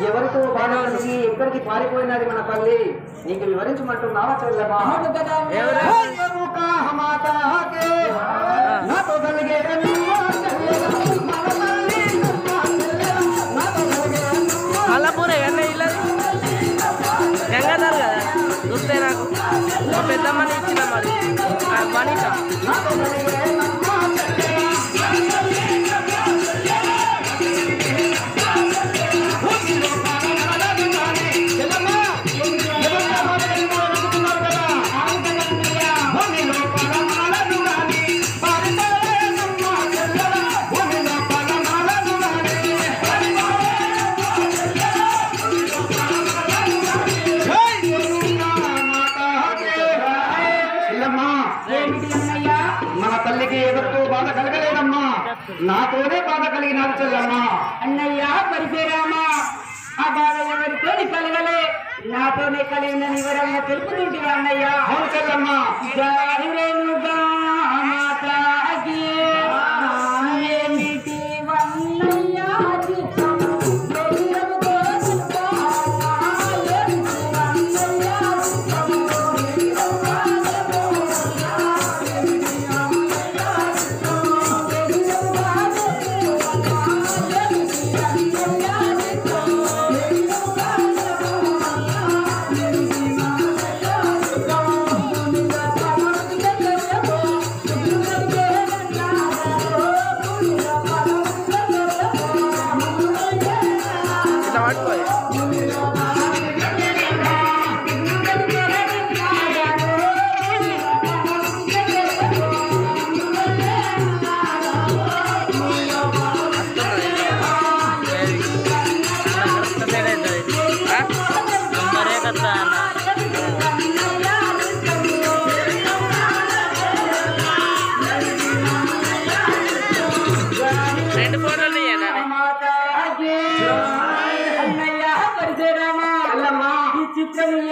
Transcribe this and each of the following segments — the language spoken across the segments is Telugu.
ఎవరితో బాధ కలిగి ఎక్కడికి పారిపోయినది మన తల్లి నీకు వివరించమంటున్నావా చెల్లెమ్మా? అల్లపూరే గంగాధర్ కదా చూస్తే నాకు మా పెద్దమ్మని ఇచ్చిన మరి మనీష నాతోనే బాధ కలిగినాడు చెల్లమ్మా. అన్నయ్య పరిశీరామా ఆ బాధ ఎవరితో కలగలే నాతోనే కలిగిన వివరంగా తెలుపుతుంటే అన్నయ్య. అవును చెల్లమ్మా. జాహిరేనుగా మాతాకి ఏమిటి వన్నయ్య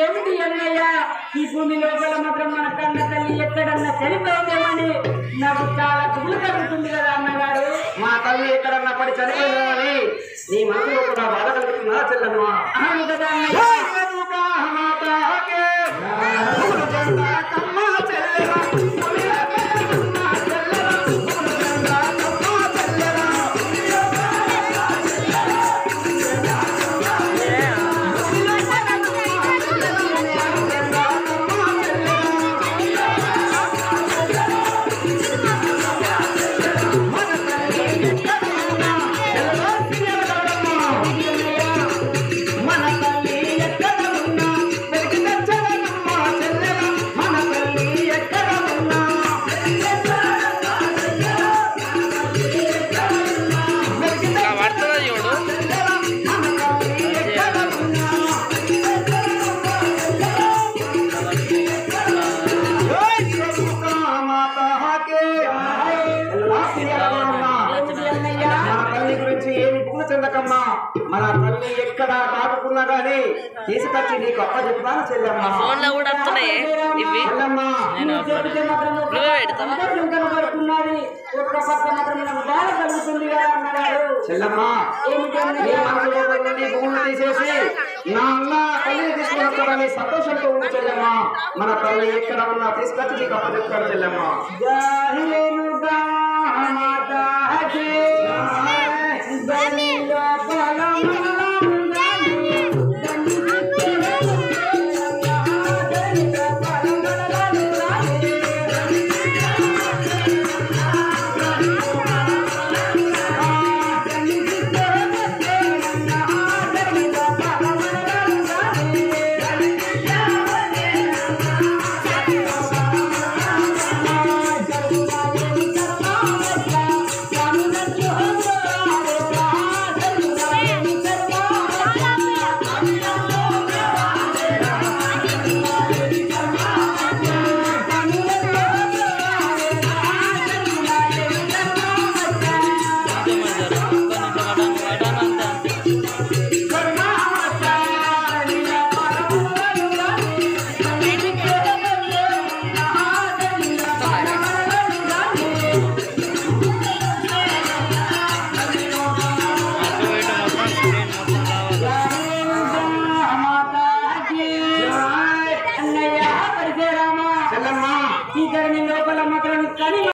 ఏమిటి అన్నయ్య ఈ భూమి లోపల మాత్రం మన కన్న తల్లి ఎక్కడన్నా చనిపోయిందేమని నాకు చాలా దిగులు కలుగుతుంది కదా అన్నగారు. మా తల్లి ఎక్కడన్నా పడి చనిపోయిందని నీ మనసులో కూడా బాధ కలుగుతుందా చెల్లమ్మ? అవును కదా అన్నయ్య. మన తల్లి ఎక్కడ దాటుకున్నా గానీ తీసుకొచ్చి నీకు అప్ప చెప్తాను చెల్లమ్మ. ఫోన్లో కూడా వస్తున్నాయి ఇవి. చెల్లమ్మ నీ మనసులో నీ భూములు తీసేసి నా అన్న తల్లిని తీసుకుని సంతోషంతో ఉంది చెల్లమ్మ. మన తల్లి ఎక్కడ ఉన్నా తీసుకొచ్చి నీకు అప్ప చెప్తాను చెల్లమ్మ. Dani lo